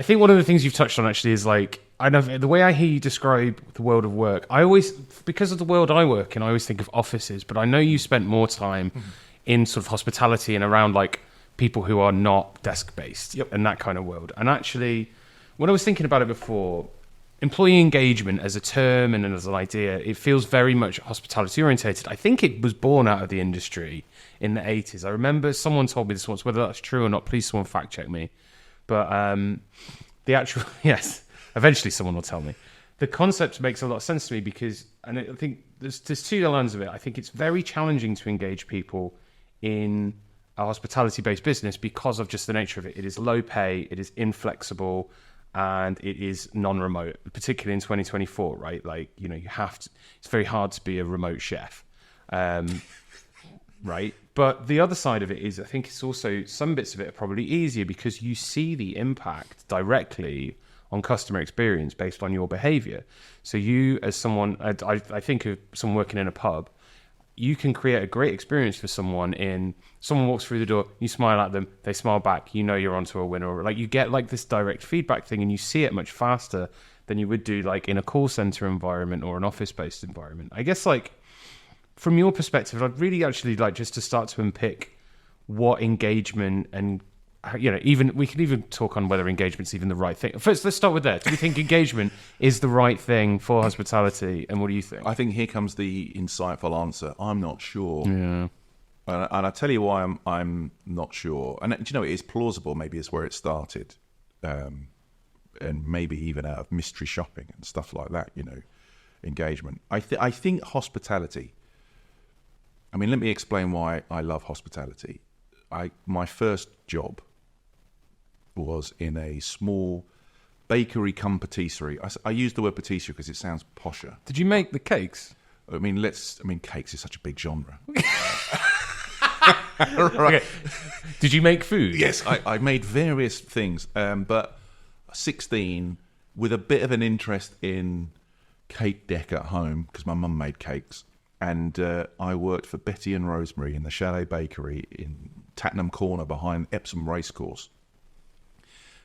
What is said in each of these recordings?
I think one of the things you've touched on actually is like, I know the way I hear you describe the world of work, I always, because of the world I work in, I always think of offices, but I know you spent more time in sort of hospitality and around like people who are not desk based and that kind of world. And actually, when I was thinking about it before, employee engagement as a term and as an idea, it feels very much hospitality orientated. I think it was born out of the industry in the 80s. I remember someone told me this once, whether that's true or not, please someone fact check me. But the actual, yes, eventually someone will tell me. The concept makes a lot of sense to me because, and I think there's two elements of it. I think it's very challenging to engage people in a hospitality-based business because of just the nature of it. It is low pay, it is inflexible, and it is non-remote, particularly in 2024, right? Like, you know, you have to, it's very hard to be a remote chef, right? But the other side of it is, I think it's also, some bits of it are probably easier because you see the impact directly on customer experience based on your behavior. So you, as someone, I think of someone working in a pub, you can create a great experience for someone in, someone walks through the door, you smile at them, they smile back, you know you're onto a winner. Like you get like this direct feedback thing and you see it much faster than you would do like in a call center environment or an office-based environment. I guess like from your perspective, I'd really actually like just to start to unpick what engagement and, you know, even we can even talk on whether engagement's even the right thing. First, let's start with that. Do we think engagement is the right thing for hospitality? And what do you think? I think here comes the insightful answer. I'm not sure. Yeah. And I tell you why I'm not sure. And do you know, it is plausible. Maybe it's where it started, and maybe even out of mystery shopping and stuff like that. You know, engagement. I think hospitality. I mean, let me explain why I love hospitality. My first job was in a small bakery cum patisserie. I use the word patisserie because it sounds posher. Did you make the cakes? I mean, cakes is such a big genre. Right. Okay. Did you make food? Yes, I made various things, but 16 with a bit of an interest in cake deck at home because my mum made cakes, and I worked for Betty and Rosemary in the Chalet Bakery in Tattenham Corner behind Epsom Racecourse.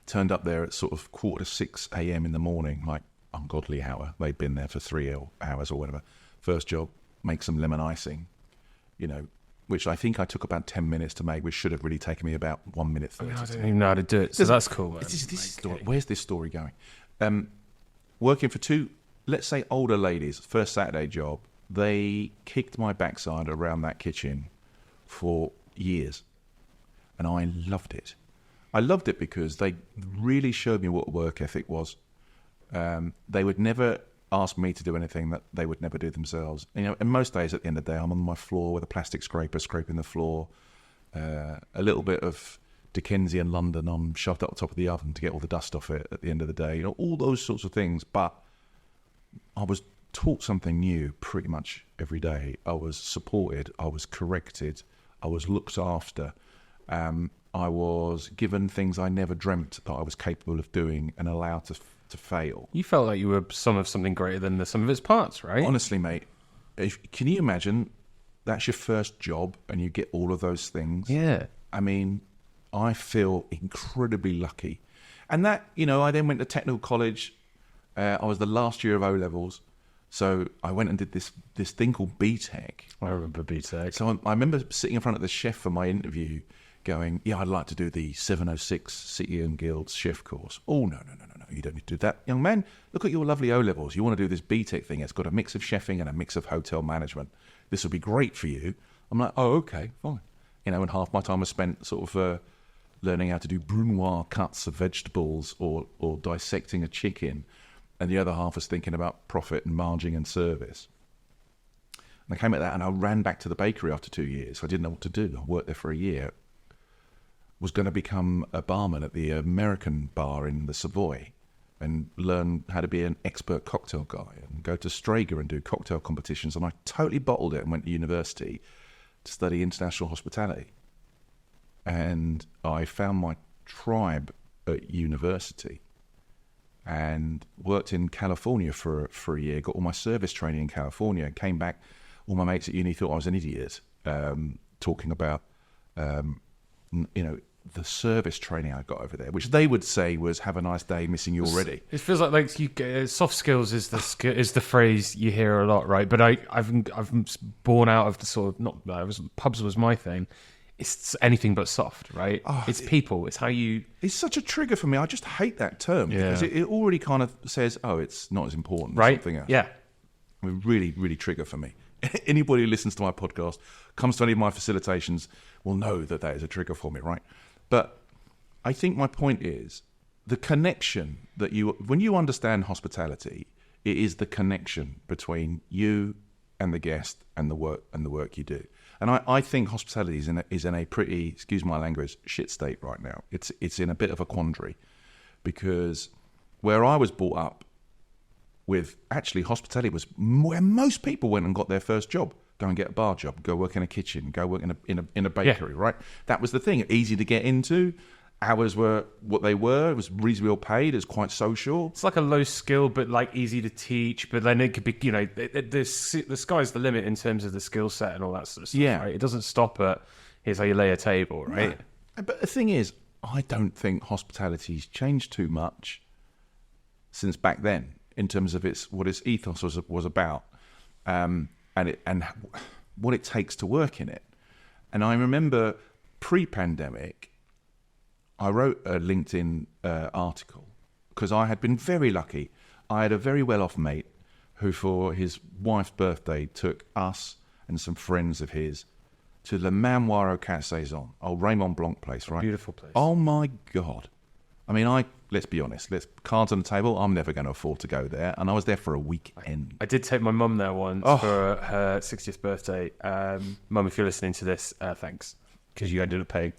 Turned up there at sort of 5:45 a.m. in the morning, like ungodly hour. They'd been there for 3 hours or whatever. First job, make some lemon icing, you know, which I think I took about 10 minutes to make, which should have really taken me about 1 minute 30. I don't even know how to do it, so that's cool, man. Where's this story going? Working for two, let's say, older ladies, first Saturday job, they kicked my backside around that kitchen for years, and I loved it. I loved it because they really showed me what work ethic was. They would never ask me to do anything that they would never do themselves. You know, and most days at the end of the day, I'm on my floor with a plastic scraper scraping the floor. A little bit of Dickensian London on shoved up the top of the oven to get all the dust off it at the end of the day. You know, all those sorts of things. But I was taught something new pretty much every day. I was supported. I was corrected. I was looked after. I was given things I never dreamt that I was capable of doing and allowed to fail. You felt like you were some of something greater than the sum of its parts, right? Honestly, mate, can you imagine that's your first job and you get all of those things? Yeah. I mean, I feel incredibly lucky. And that, you know, I then went to technical college. I was the last year of O-levels. So I went and did this thing called BTEC. I remember BTEC. So I remember sitting in front of the chef for my interview going, yeah, I'd like to do the 706 City and Guilds chef course. Oh, no, you don't need to do that. Young man, look at your lovely O-levels. You want to do this BTEC thing. It's got a mix of chefing and a mix of hotel management. This will be great for you. I'm like, oh, okay, fine. You know, and half my time was spent sort of learning how to do brunoise cuts of vegetables or dissecting a chicken. And the other half was thinking about profit and margin and service. And I came at that and I ran back to the bakery after 2 years. I didn't know what to do. I worked there for a year. Was going to become a barman at the American bar in the Savoy and learn how to be an expert cocktail guy and go to Strager and do cocktail competitions. And I totally bottled it and went to university to study international hospitality. And I found my tribe at university and worked in California for a year, got all my service training in California, came back. All my mates at uni thought I was an idiot, talking about, you know, the service training I got over there, which they would say was "Have a nice day, missing you already." It feels like soft skills is the phrase you hear a lot, right? But I've born out of the sort of pubs was my thing. It's anything but soft, right? It's people. It's how you. It's such a trigger for me. I just hate that term because it already kind of says, "Oh, it's not as important as something else." Yeah, I mean, really, really trigger for me. Anybody who listens to my podcast, comes to any of my facilitations, will know that is a trigger for me, right? But I think my point is the connection that when you understand hospitality, it is the connection between you and the guest and the work you do. And I think hospitality is in a pretty, excuse my language, shit state right now. It's in a bit of a quandary because where I was brought up with, actually hospitality was where most people went and got their first job. Go and get a bar job, go work in a kitchen, go work in a bakery, right? That was the thing. Easy to get into. Hours were what they were. It was reasonably well paid. It was quite social. It's like a low skill, but like easy to teach. But then it could be, the sky's the limit in terms of the skill set and all that sort of stuff. Yeah. Right? It doesn't stop at here's how you lay a table, right? No. But the thing is, I don't think hospitality's changed too much since back then in terms of what its ethos was about. And what it takes to work in it. And I remember pre-pandemic, I wrote a LinkedIn article because I had been very lucky. I had a very well-off mate who, for his wife's birthday, took us and some friends of his to the Manoir Quatre Saisons, old Raymond Blanc place, right? Beautiful place. Oh my God. I mean, let's be honest. Cards on the table. I'm never going to afford to go there, and I was there for a weekend. I did take my mum there once for her 60th birthday. Mum, if you're listening to this, thanks, because you ended up paying.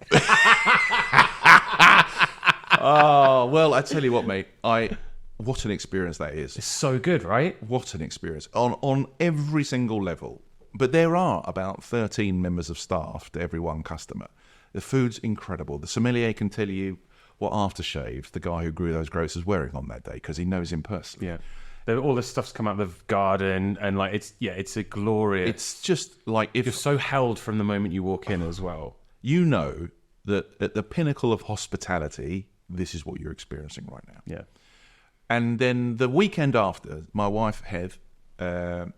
Oh well, I tell you what, mate. What an experience that is. It's so good, right? What an experience on every single level. But there are about 13 members of staff to every one customer. The food's incredible. The sommelier can tell you what aftershave the guy who grew those grapes is wearing on that day because he knows him personally. Yeah, all this stuff's come out of the garden, and like it's a glorious. It's just like if you're so held from the moment you walk in as well. You know that at the pinnacle of hospitality, this is what you're experiencing right now. Yeah. And then the weekend after, my wife Hev and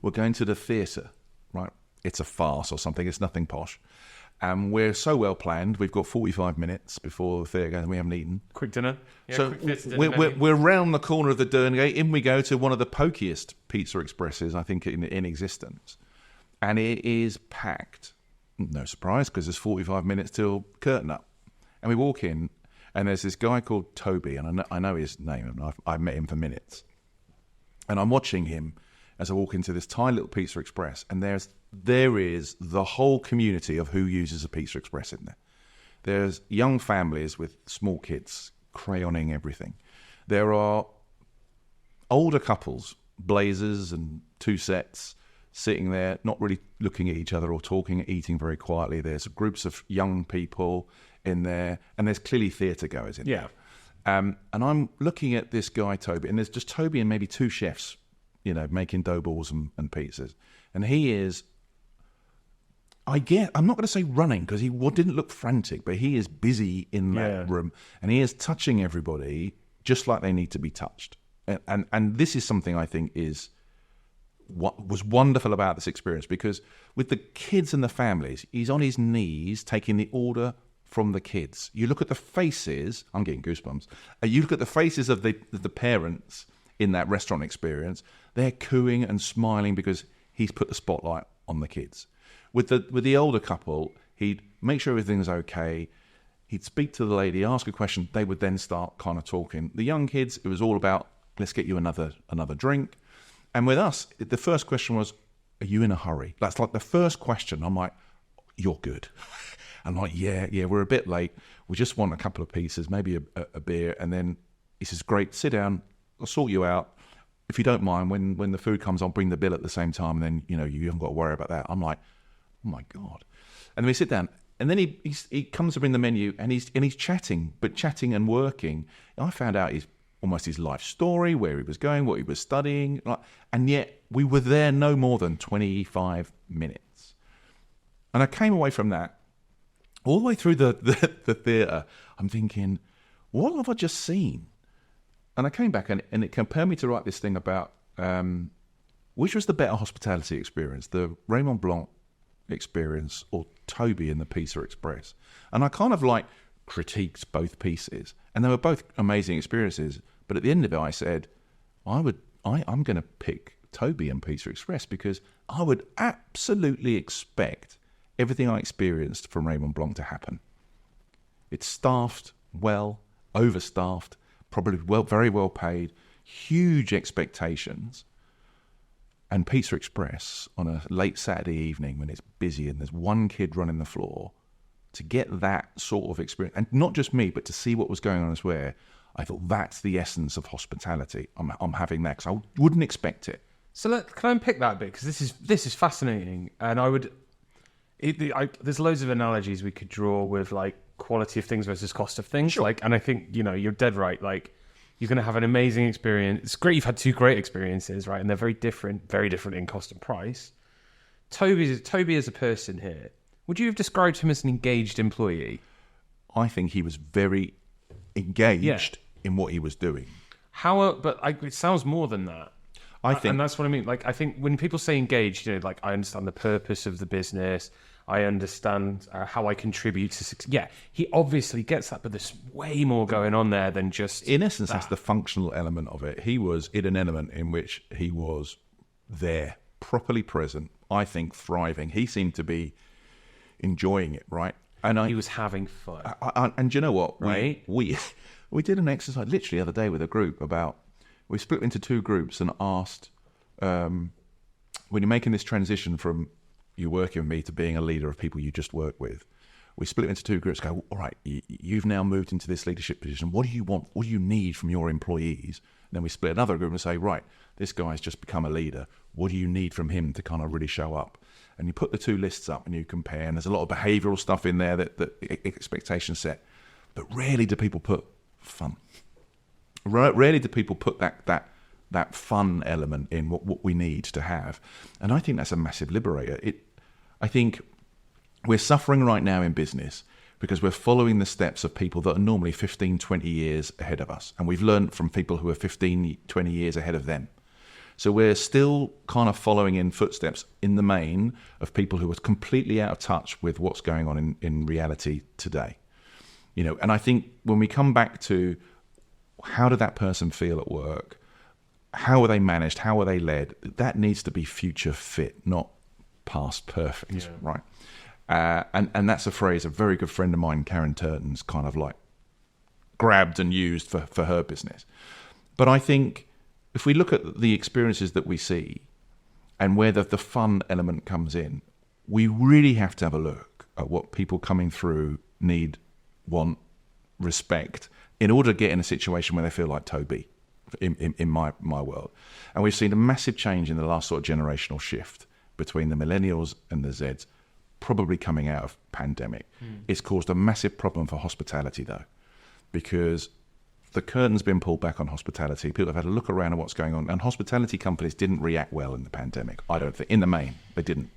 we're going to the theatre. Right, it's a farce or something. It's nothing posh. And we're so well planned. We've got 45 minutes before the theatre goes and we haven't eaten. Quick dinner. Yeah, so quick dinner we're round the corner of the Derngate. In we go to one of the pokiest pizza expresses, I think, in existence. And it is packed. No surprise, because there's 45 minutes till curtain up. And we walk in, and there's this guy called Toby, and I know his name, and I've met him for minutes. And I'm watching him as I walk into this tiny little Pizza Express, and there is the whole community of who uses a Pizza Express in there. There's young families with small kids crayoning everything. There are older couples, blazers and two sets, sitting there, not really looking at each other or talking, eating very quietly. There's groups of young people in there, and there's clearly theatre goers in there. And I'm looking at this guy, Toby, and there's just Toby and maybe two chefs, making dough balls and pizzas. And he is, I'm not going to say running, because he didn't look frantic, but he is busy in that room, and he is touching everybody just like they need to be touched. And this is something I think is what was wonderful about this experience, because with the kids and the families, he's on his knees taking the order from the kids. You look at the faces, I'm getting goosebumps. You look at the faces of the parents in that restaurant experience, they're cooing and smiling because he's put the spotlight on the kids. With the older couple, he'd make sure everything's okay. He'd speak to the lady, ask a question. They would then start kind of talking. The young kids, it was all about, let's get you another drink. And with us, the first question was, are you in a hurry? That's like the first question. I'm like, you're good. I'm like, yeah, we're a bit late. We just want a couple of pieces, maybe a beer. And then he says, great, sit down. I'll sort you out. If you don't mind, when the food comes, I'll bring the bill at the same time. And then, you haven't got to worry about that. I'm like, oh my God. And then we sit down. And then he comes to bring the menu, and he's chatting, but chatting and working. And I found out almost his life story, where he was going, what he was studying. And yet we were there no more than 25 minutes. And I came away from that all the way through the theatre, I'm thinking, what have I just seen? And I came back and it compelled me to write this thing about which was the better hospitality experience, the Raymond Blanc experience or Toby in the Pizza Express. And I kind of like critiqued both pieces, and they were both amazing experiences. But at the end of it, I said, I'm going to pick Toby and Pizza Express because I would absolutely expect everything I experienced from Raymond Blanc to happen. It's staffed well, overstaffed, probably very well paid, huge expectations. And Pizza Express on a late Saturday evening when it's busy and there's one kid running the floor, to get that sort of experience, and not just me, but to see what was going on elsewhere, I thought that's the essence of hospitality. I'm having that because I wouldn't expect it. So can I unpick that a bit? Because this is fascinating, and there's loads of analogies we could draw with like quality of things versus cost of things. Sure. And I think you're dead right. Like you're going to have an amazing experience. It's great you've had two great experiences, right? And they're very different in cost and price. Toby as a person here, would you have described him as an engaged employee? I think he was very engaged in what he was doing. It sounds more than that. And that's what I mean. Like, I think when people say engaged, like I understand the purpose of the business. I understand how I contribute to success. Yeah, he obviously gets that, but there's way more going on there than just. In essence, that's the functional element of it. He was in an element in which he was there, properly present. I think thriving. He seemed to be enjoying it, right? And he was having fun. And do you know what? Right? We did an exercise literally the other day with a group about. We split into two groups and asked, when you're making this transition from you working with me to being a leader of people you just work with, we split into two groups. Go, all right, you've now moved into this leadership position. What do you want? What do you need from your employees? And then we split another group and say, right, this guy's just become a leader. What do you need from him to kind of really show up? And you put the two lists up and you compare. And there's a lot of behavioural stuff in there that expectations set. But rarely do people put fun. Rarely do people put that fun element in what we need to have. And I think that's a massive liberator. I think we're suffering right now in business because we're following the steps of people that are normally 15, 20 years ahead of us. And we've learned from people who are 15, 20 years ahead of them. So we're still kind of following in footsteps in the main of people who are completely out of touch with what's going on in reality today. And I think when we come back to how did that person feel at work, how were they managed, how were they led, that needs to be future fit, not past perfect, right? And that's a phrase a very good friend of mine, Karen Turton's, kind of like grabbed and used for her business. But I think if we look at the experiences that we see and where the fun element comes in, we really have to have a look at what people coming through need, want, respect, in order to get in a situation where they feel like Toby, in my world. And we've seen a massive change in the last sort of generational shift between the millennials and the Zeds, probably coming out of pandemic. It's caused a massive problem for hospitality, though, because the curtain's been pulled back on hospitality. People have had a look around at what's going on, and hospitality companies didn't react well in the pandemic. I don't think, in the main, they didn't.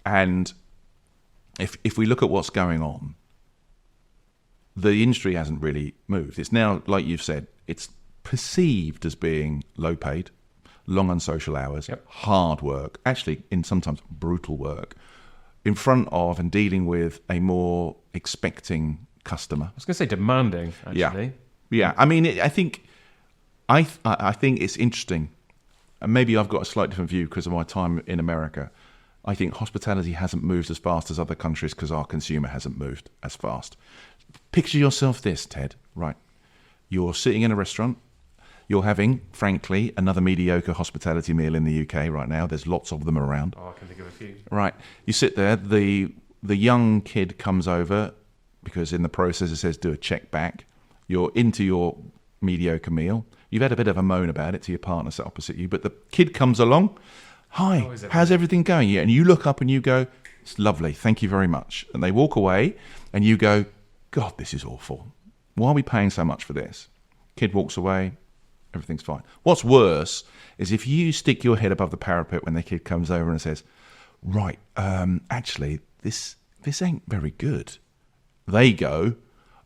And if we look at what's going on, the industry hasn't really moved. It's now, like you've said, it's perceived as being low paid, long unsocial hours, hard work, actually in sometimes brutal work, in front of and dealing with a more expecting customer. I was going to say demanding, actually. Yeah. I mean, I think it's interesting, and maybe I've got a slightly different view because of my time in America. I think hospitality hasn't moved as fast as other countries because our consumer hasn't moved as fast. Picture yourself this, Ted, right? You're sitting in a restaurant. You're having, frankly, another mediocre hospitality meal in the UK right now. There's lots of them around. Oh, I can think of a few. Right. You sit there. The young kid comes over because in the process it says do a check back. You're into your mediocre meal. You've had a bit of a moan about it to your partner sat opposite you, but the kid comes along. Hi, how's everything going? Yeah, and you look up and you go, it's lovely, thank you very much. And they walk away and you go, God, this is awful. Why are we paying so much for this? Kid walks away, everything's fine. What's worse is if you stick your head above the parapet when the kid comes over and says, right, actually, this this ain't very good. They go,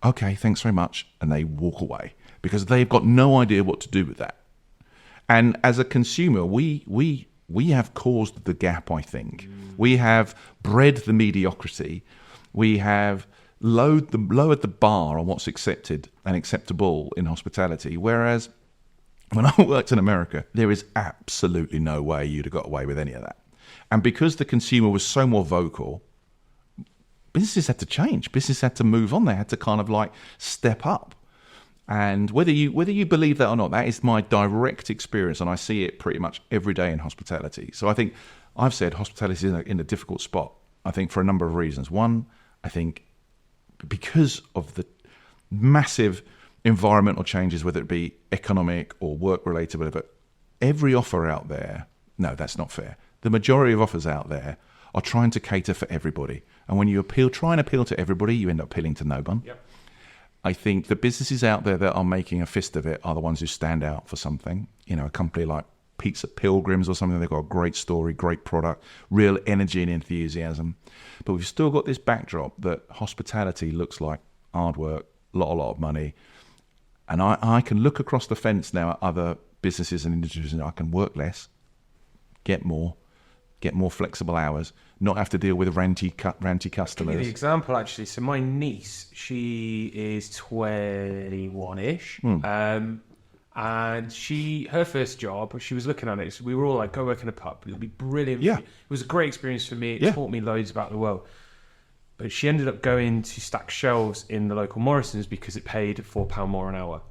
okay, thanks very much, and they walk away because they've got no idea what to do with that. And as a consumer, we have caused the gap, I think. We have bred the mediocrity. We have lowered the bar on what's accepted and acceptable in hospitality. Whereas when I worked in America, there is absolutely no way you'd have got away with any of that. And because the consumer was so more vocal, businesses had to change. Businesses had to move on. They had to kind of like step up. And whether you believe that or not, that is my direct experience, and I see it pretty much every day in hospitality. So I think I've said hospitality is in a difficult spot, I think, for a number of reasons. One, I think because of the massive environmental changes, whether it be economic or work-related, whatever, every offer out there, no, that's not fair. The majority of offers out there are trying to cater for everybody. And when you try and appeal to everybody, you end up appealing to no one. Yep. I think the businesses out there that are making a fist of it are the ones who stand out for something. You know, a company like Pizza Pilgrims or something, they've got a great story, great product, real energy and enthusiasm. But we've still got this backdrop that hospitality looks like hard work, a lot of money. And I can look across the fence now at other businesses and industries, and I can work less, get more flexible hours, not have to deal with ranty customers. Give you the example, actually. So my niece, she is 21-ish. And her first job, she was looking at it, so we were all like, go work in a pub. It'll be brilliant. Yeah. It was a great experience for me. It taught me loads about the world. But she ended up going to stack shelves in the local Morrison's because it paid £4 more an hour.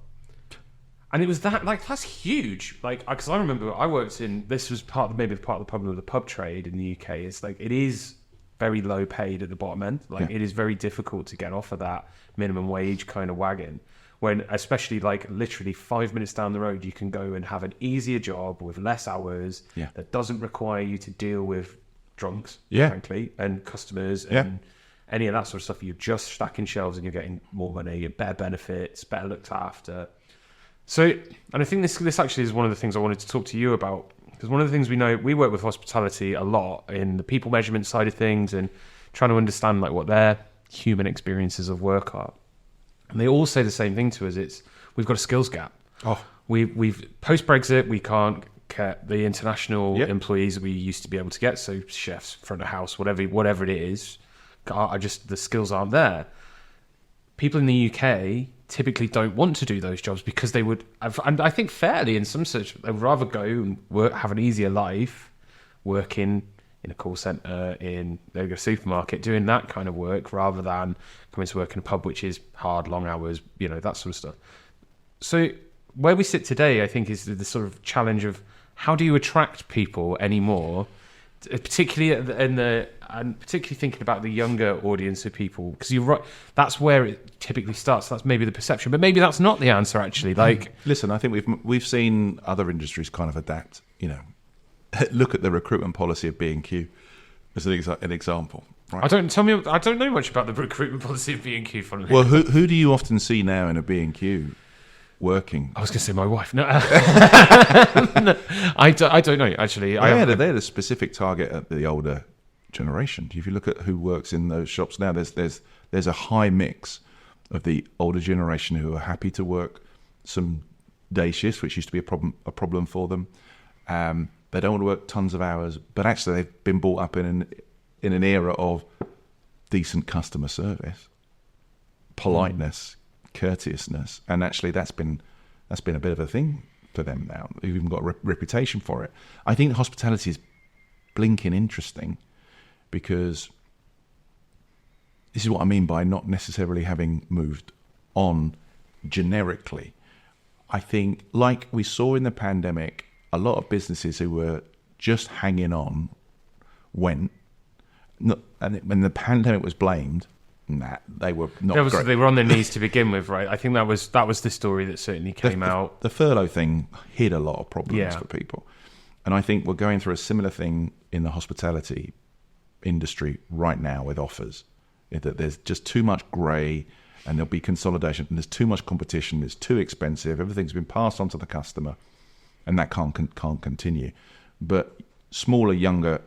And it was that's huge. Because I remember I worked in, this was part of the problem with the pub trade in the UK. It's like, it is very low paid at the bottom end. It is very difficult to get off of that minimum wage kind of wagon. When, especially literally 5 minutes down the road, you can go and have an easier job with less hours that doesn't require you to deal with drunks, frankly, and customers and any of that sort of stuff. You're just stacking shelves and you're getting more money, you're better benefits, better looked after. So, and I think this actually is one of the things I wanted to talk to you about, because one of the things we know, we work with hospitality a lot in the people measurement side of things and trying to understand what their human experiences of work are. And they all say the same thing to us. We've got a skills gap. We've post-Brexit, we can't get the international employees that we used to be able to get. So chefs, front of house, whatever it is, the skills aren't there. People in the UK typically don't want to do those jobs because they would, and I think fairly in some such, they'd rather go and have an easier life working in a call centre, in a supermarket, doing that kind of work rather than coming to work in a pub, which is hard, long hours, that sort of stuff. So where we sit today, I think, is the sort of challenge of how do you attract people anymore, particularly particularly thinking about the younger audience of people, because you're right, that's where it typically starts. That's maybe the perception, but maybe that's not the answer actually. Listen, I think we've seen other industries kind of adapt. Look at the recruitment policy of B&Q as an example. Right? I don't know much about the recruitment policy of B&Q. Funnily, well, who do you often see now in a B&Q working? I was going to say my wife. No, no, I don't know actually. They're the specific target at the older generation. If you look at who works in those shops now, there's a high mix of the older generation who are happy to work some day shifts, which used to be a problem for them. They don't want to work tons of hours, but actually they've been brought up in an era of decent customer service, politeness, courteousness, and actually that's been a bit of a thing for them now. They've even got a reputation for it. I think hospitality is blinking interesting, because this is what I mean by not necessarily having moved on generically. I think, like we saw in the pandemic, a lot of businesses who were just hanging on went. And when the pandemic was blamed, they were not great. They were on their knees to begin with, right? I think that was the story that certainly came out. The furlough thing hid a lot of problems for people. And I think we're going through a similar thing in the hospitality industry right now with offers. That there's just too much grey, and there'll be consolidation, and there's too much competition, it's too expensive, everything's been passed on to the customer, and that can't continue. But smaller, younger,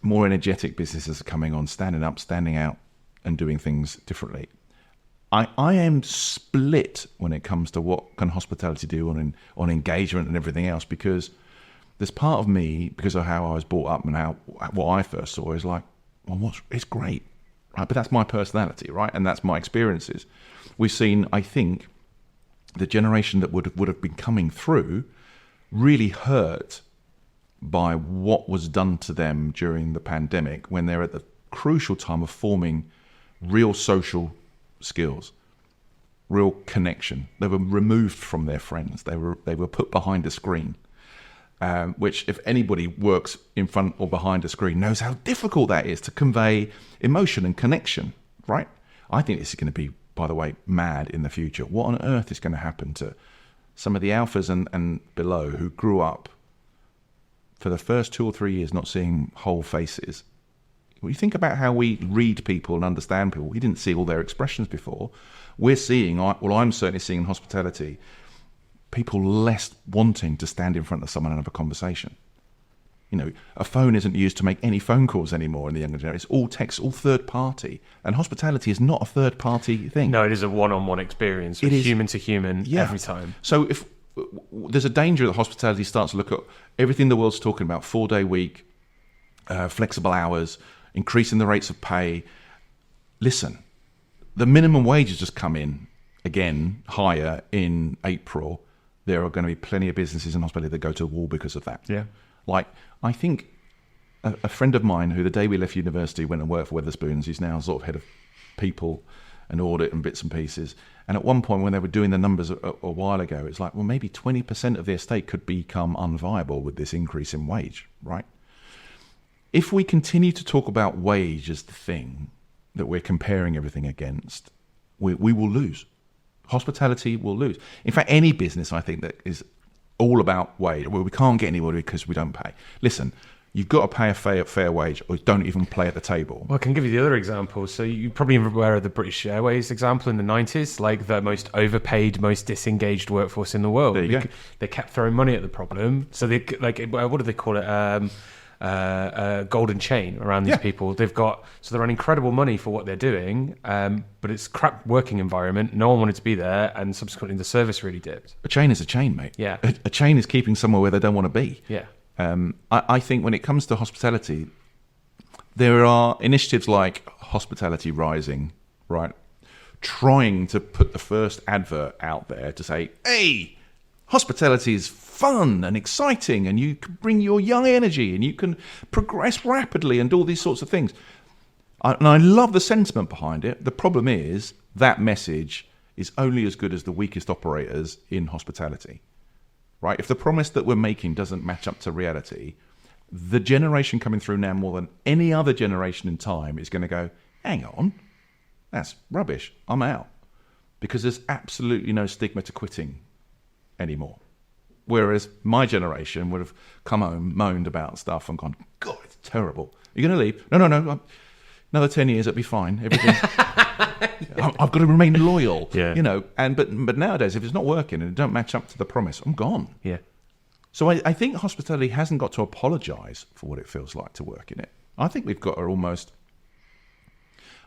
more energetic businesses are coming on, standing up, standing out, and doing things differently. I am split when it comes to what can hospitality do on engagement and everything else, because there's part of me, because of how I was brought up and what I first saw, is like, well, it's great, right? But that's my personality, right? And that's my experiences. We've seen, I think, the generation that would have been coming through really hurt by what was done to them during the pandemic, when they're at the crucial time of forming real social skills, real connection. They were removed from their friends. They were put behind a screen, which, if anybody works in front or behind a screen, knows how difficult that is to convey emotion and connection, right? I think this is going to be, by the way, mad in the future. What on earth is going to happen to some of the alphas and below who grew up for the first 2 or 3 years not seeing whole faces? When you think about how we read people and understand people, we didn't see all their expressions before. We're seeing, well, I'm certainly seeing in hospitality, people less wanting to stand in front of someone and have a conversation. You know, a phone isn't used to make any phone calls anymore in the younger generation. It's all text, all third party. And hospitality is not a third party thing. No, it is a one-on-one experience, human to human, every time. So if there's a danger that hospitality starts to look at everything the world's talking about, 4-day week, flexible hours, increasing the rates of pay. Listen, the minimum wage has just come in again higher in April. There are going to be plenty of businesses in hospitality that go to the wall because of that. Yeah. Like, I think a friend of mine who, the day we left university, went and worked for Wetherspoons, he's now sort of head of people and audit and bits and pieces. And at one point when they were doing the numbers a while ago, it's like, well, maybe 20% of the estate could become unviable with this increase in wage, right? If we continue to talk about wage as the thing that we're comparing everything against, we will lose. Hospitality will lose. In fact, any business, I think, that is all about wage, well, we can't get anybody because we don't pay. Listen, you've got to pay a fair wage, or don't even play at the table. Well, I can give you the other example. So you're probably aware of the British Airways example in the 90s, like the most overpaid, most disengaged workforce in the world. There you go. They kept throwing money at the problem. So they, like, what do they call it? Golden chain around these people. They're on incredible money for what they're doing, but it's crap working environment. No one wanted to be there, and subsequently the service really dipped. A chain is a chain, mate. Yeah. A chain is keeping somewhere where they don't want to be. Yeah. I think when it comes to hospitality, there are initiatives like Hospitality Rising, right? Trying to put the first advert out there to say, hey, hospitality is fun and exciting, and you can bring your young energy, and you can progress rapidly, and all these sorts of things. And I love the sentiment behind it. The problem is that message is only as good as the weakest operators in hospitality, right? If the promise that we're making doesn't match up to reality, the generation coming through now more than any other generation in time is going to go, hang on, that's rubbish, I'm out. Because there's absolutely no stigma to quitting anymore. Whereas my generation would have come home, moaned about stuff and gone, God, it's terrible. You're going to leave? No. Another 10 years, it'll be fine. Everything. I've got to remain loyal. Yeah. You know. But nowadays, if it's not working and it don't match up to the promise, I'm gone. Yeah. So I think hospitality hasn't got to apologise for what it feels like to work in it. I think we've got to almost.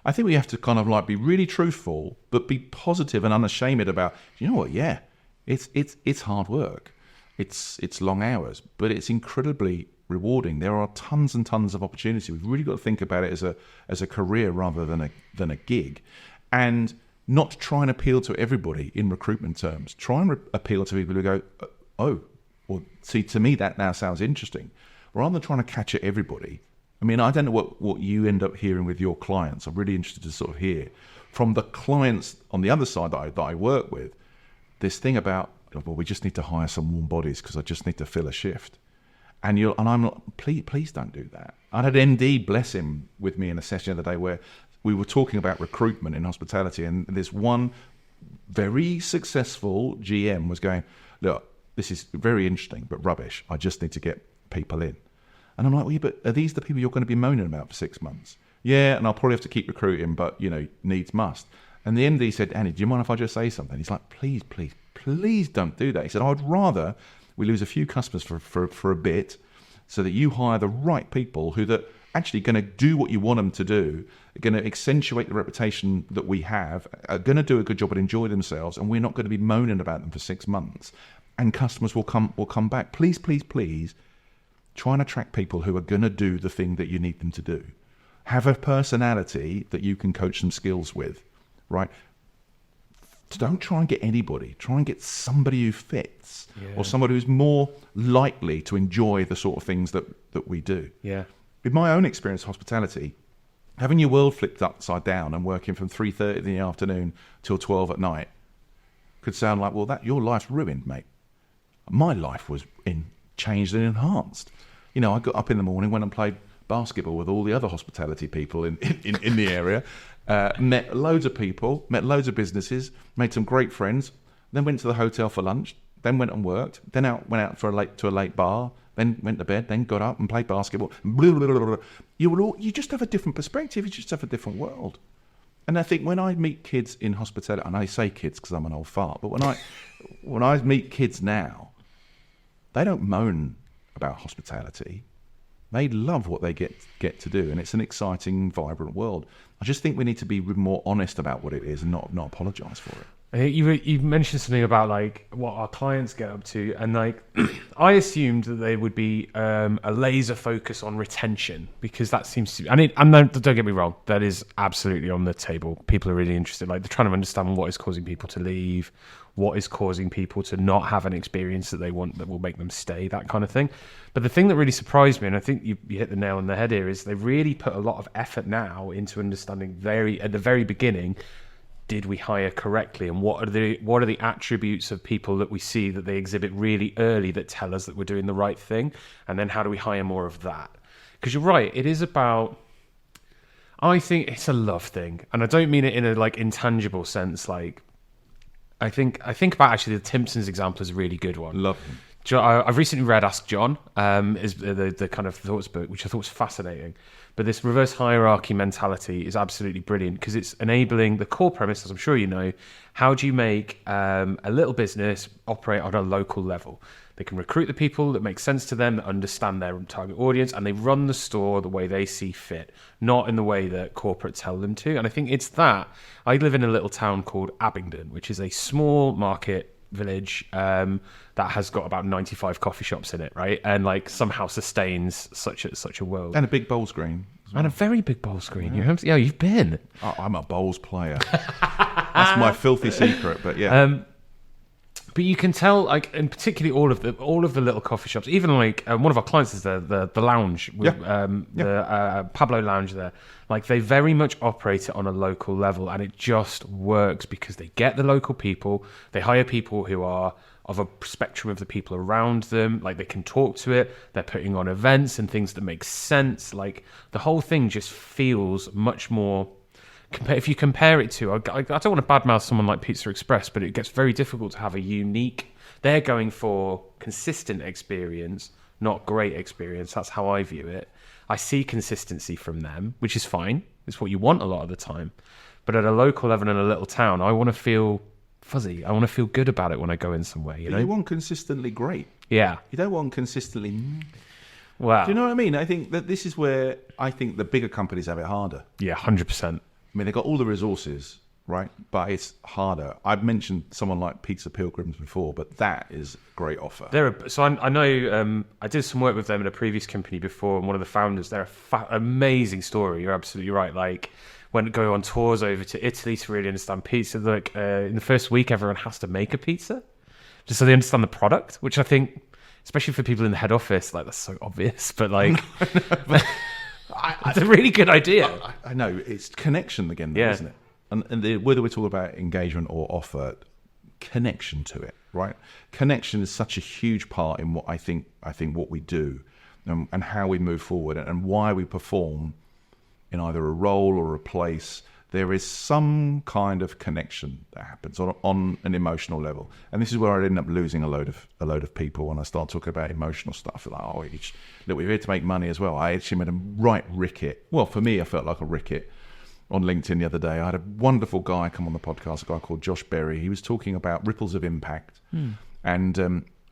I think we have to kind of like be really truthful, but be positive and unashamed about. You know what? Yeah, it's hard work. It's long hours, but it's incredibly rewarding. There are tons and tons of opportunity. We've really got to think about it as a career rather than a gig, and not try and appeal to everybody in recruitment terms. Try and appeal to people who go, oh, well, see, to me that now sounds interesting, rather than trying to catch at everybody. I mean, I don't know what you end up hearing with your clients. I'm really interested to sort of hear from the clients on the other side that I work with. This thing about, well, we just need to hire some warm bodies because I just need to fill a shift. And I'm like, please don't do that. I had MD, bless him, with me in a session the other day where we were talking about recruitment in hospitality, and this one very successful GM was going, look, this is very interesting, but rubbish. I just need to get people in. And I'm like, well, yeah, but are these the people you're going to be moaning about for 6 months? Yeah, and I'll probably have to keep recruiting, but, you know, needs must. And the MD said, Annie, do you mind if I just say something? He's like, please don't do that. He said, I'd rather we lose a few customers for a bit so that you hire the right people who that actually going to do what you want them to do, are going to accentuate the reputation that we have, are going to do a good job and enjoy themselves, and we're not going to be moaning about them for 6 months, and customers will come back. Please, please, please, try and attract people who are going to do the thing that you need them to do. Have a personality that you can coach some skills with, right? Don't try and get anybody. Try and get somebody who fits, or somebody who's more likely to enjoy the sort of things that we do. Yeah. In my own experience, hospitality, having your world flipped upside down and working from 3:30 in the afternoon till 12 at night could sound like, well, that your life's ruined, mate. My life was changed and enhanced. You know, I got up in the morning, went and played basketball with all the other hospitality people in the area, met loads of people, met loads of businesses, made some great friends, then went to the hotel for lunch, then went and worked, then went out to a late bar, then went to bed, then got up and played basketball. Blah, blah, blah, blah. You just have a different perspective. You just have a different world. And I think when I meet kids in hospitality, and I say kids because I'm an old fart, but when I meet kids now, they don't moan about hospitality. They love what they get to do, and it's an exciting, vibrant world. I just think we need to be more honest about what it is and not apologise for it. You mentioned something about like what our clients get up to, and like I assumed that they would be a laser focus on retention, because that seems to. And don't get me wrong, that is absolutely on the table. People are really interested. Like they're trying to understand what is causing people to leave, what is causing people to not have an experience that they want that will make them stay, that kind of thing. But the thing that really surprised me, and I think you hit the nail on the head here, is they really put a lot of effort now into understanding at the very beginning. Did we hire correctly, and what are the attributes of people that we see that they exhibit really early that tell us that we're doing the right thing, and then how do we hire more of that? Because you're right, it is about. I think it's a love thing, and I don't mean it in a like intangible sense. Like, I think about actually the Timpsons example is a really good one. Love him. I've recently read Ask John, is the kind of thoughts book, which I thought was fascinating. But this reverse hierarchy mentality is absolutely brilliant because it's enabling the core premise, as I'm sure you know, how do you make a little business operate on a local level? They can recruit the people that make sense to them, that understand their target audience, and they run the store the way they see fit, not in the way that corporate tell them to. And I think it's that. I live in a little town called Abingdon, which is a small market village that has got about 95 coffee shops in it, right? And like somehow sustains such a world. And a big bowl screen. And a very big bowl screen. Yeah, you've been. Oh, I'm a bowls player. That's my filthy secret, but yeah. But you can tell, like, and particularly all of the little coffee shops. Even like one of our clients is the lounge, the Pablo Lounge there. Like they very much operate it on a local level, and it just works because they get the local people. They hire people who are of a spectrum of the people around them. Like they can talk to it. They're putting on events and things that make sense. Like the whole thing just feels much more. If you compare it to, I don't want to badmouth someone like Pizza Express, but it gets very difficult to have a unique. They're going for consistent experience, not great experience. That's how I view it. I see consistency from them, which is fine. It's what you want a lot of the time. But at a local level in a little town, I want to feel fuzzy. I want to feel good about it when I go in somewhere. You know, you want consistently great. Yeah. You don't want consistently. Wow. Do you know what I mean? I think that this is where I think the bigger companies have it harder. Yeah, 100%. I mean, they've got all the resources, right? But it's harder. I've mentioned someone like Pizza Pilgrims before, but that is a great offer. I know I did some work with them in a previous company before, and one of the founders, they're amazing story. You're absolutely right. Like, go on tours over to Italy to really understand pizza. Like, in the first week, everyone has to make a pizza, just so they understand the product, which I think, especially for people in the head office, like, that's so obvious, but like... it's a really good idea. I know. It's connection again, though, isn't it? And whether we're talking about engagement or offer, connection to it, right? Connection is such a huge part in what I think what we do and how we move forward and why we perform in either a role or a place. There is some kind of connection that happens on an emotional level, and this is where I end up losing a load of people when I start talking about emotional stuff. Like, oh, look, we're here to make money as well. I actually made a right ricket. Well, for me, I felt like a ricket on LinkedIn the other day. I had a wonderful guy come on the podcast, a guy called Josh Berry. He was talking about ripples of impact, and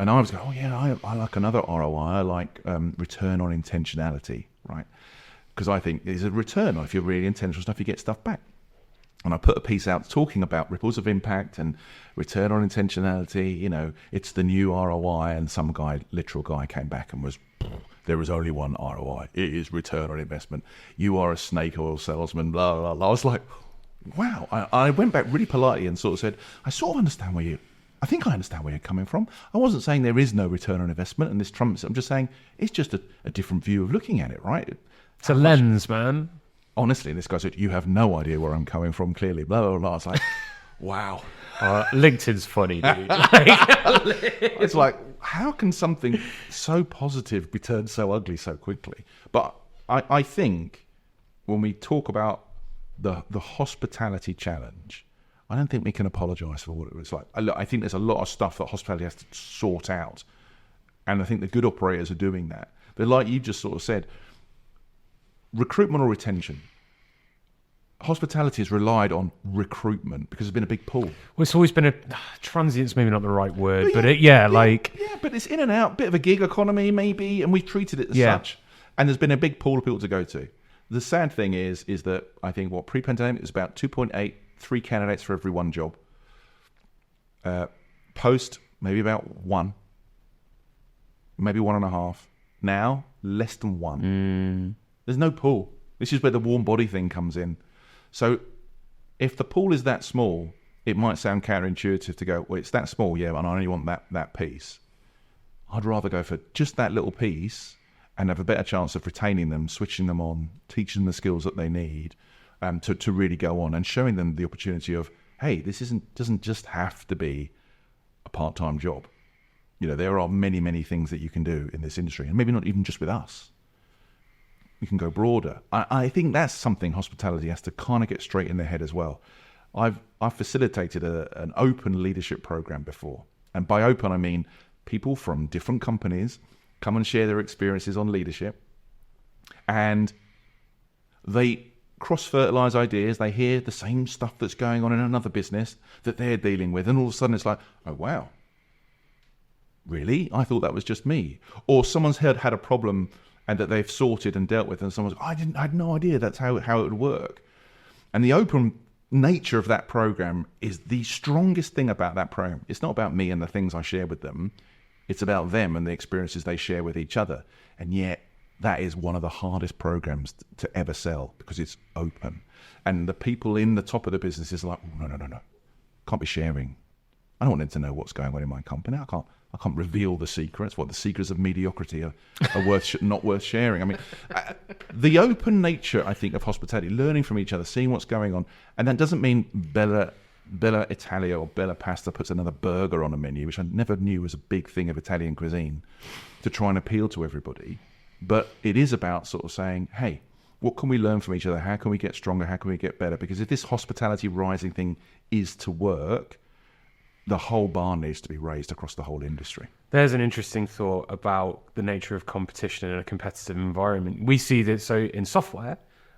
I was going, oh yeah, I like another ROI. I like return on intentionality, right? because I think there's a return on if you're really intentional stuff, you get stuff back. And I put a piece out talking about ripples of impact and return on intentionality. You know, it's the new ROI. And some guy, literal guy, came back and was, there is only one ROI. It is return on investment. You are a snake oil salesman, blah, blah, blah. I was like, wow. I went back really politely and sort of said, I think I understand where you're coming from. I wasn't saying there is no return on investment and this trumps it. I'm just saying it's just a different view of looking at it, right? It's a lens, man. Honestly, this guy said, you have no idea where I'm coming from, clearly, blah, blah, blah. I was like, wow. LinkedIn's funny, dude. It's like, how can something so positive be turned so ugly so quickly? But I think when we talk about the hospitality challenge, I don't think we can apologise for what it was like. I think there's a lot of stuff that hospitality has to sort out. And I think the good operators are doing that. But like you just sort of said, recruitment or retention. Hospitality has relied on recruitment because there's been a big pool. Well, it's always been transient's maybe not the right word, but but it's in and out, bit of a gig economy maybe, and we've treated it as such. And there's been a big pool of people to go to. The sad thing is that I think what pre-pandemic is about 2.8, 3 candidates for every one job. Post, maybe about 1, maybe 1.5. Now, less than 1. There's no pool. This is where the warm body thing comes in. So if the pool is that small, it might sound counterintuitive to go, well, it's that small, yeah, and I only want that piece. I'd rather go for just that little piece and have a better chance of retaining them, switching them on, teaching them the skills that they need to really go on and showing them the opportunity of, hey, this doesn't just have to be a part-time job. You know, there are many, many things that you can do in this industry, and maybe not even just with us. You can go broader. I think that's something hospitality has to kind of get straight in their head as well. I've facilitated an open leadership program before. And by open, I mean people from different companies come and share their experiences on leadership. And they cross-fertilize ideas. They hear the same stuff that's going on in another business that they're dealing with. And all of a sudden it's like, oh, wow. Really? I thought that was just me. Or someone's had a problem and that they've sorted and dealt with, and someone's like, I had no idea that's how it would work. And the open nature of that program is the strongest thing about that program. It's not about me and the things I share with them. It's about them and the experiences they share with each other. And yet, that is one of the hardest programs to ever sell because it's open. And the people in the top of the business is like, oh, no. Can't be sharing. I don't want them to know what's going on in my company. I can't reveal the secrets. What the secrets of mediocrity are not worth sharing. I mean, the open nature, I think, of hospitality, learning from each other, seeing what's going on, and that doesn't mean Bella Italia or Bella Pasta puts another burger on a menu, which I never knew was a big thing of Italian cuisine, to try and appeal to everybody. But it is about sort of saying, hey, what can we learn from each other? How can we get stronger? How can we get better? Because if this hospitality rising thing is to work, the whole bar needs to be raised across the whole industry. There's an interesting thought about the nature of competition in a competitive environment. We see that so in software,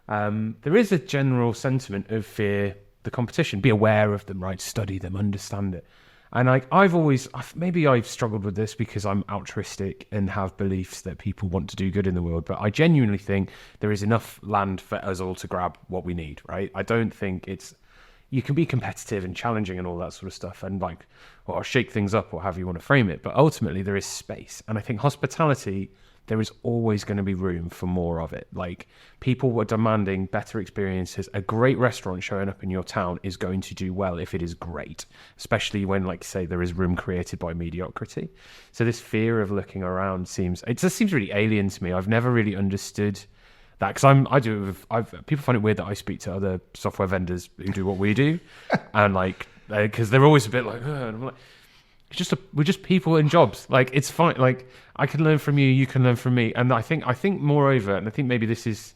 there is a general sentiment of fear the competition, be aware of them, right? Study them, understand it. And I've struggled with this because I'm altruistic and have beliefs that people want to do good in the world. But I genuinely think there is enough land for us all to grab what we need, right? I don't think you can be competitive and challenging and all that sort of stuff and or shake things up or however you want to frame it. But ultimately there is space. And I think hospitality, there is always going to be room for more of it. Like, people were demanding better experiences. A great restaurant showing up in your town is going to do well if it is great, especially when, like, say, there is room created by mediocrity. So this fear of looking around seems really alien to me. I've never really understood that, because people find it weird that I speak to other software vendors who do what we do, and because they're always a bit like, and I'm like, we're just people in jobs. Like, it's fine. Like, I can learn from you, you can learn from me. And I think moreover, and I think maybe this is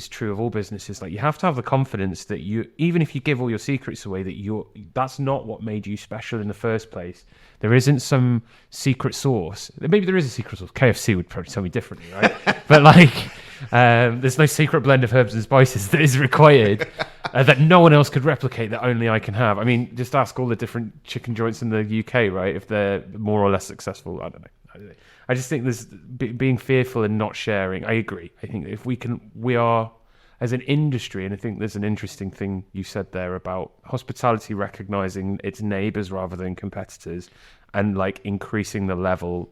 true of all businesses. Like, you have to have the confidence that even if you give all your secrets away, that's not what made you special in the first place. There isn't some secret sauce. Maybe there is a secret sauce. KFC would probably tell me differently, right? But there's no secret blend of herbs and spices that is required that no one else could replicate, that only I can have. I mean, just ask all the different chicken joints in the UK, right? If they're more or less successful, I don't know. I just think there's being fearful and not sharing. I agree. I think if we are as an industry, and I think there's an interesting thing you said there about hospitality recognizing its neighbors rather than competitors, and like increasing the level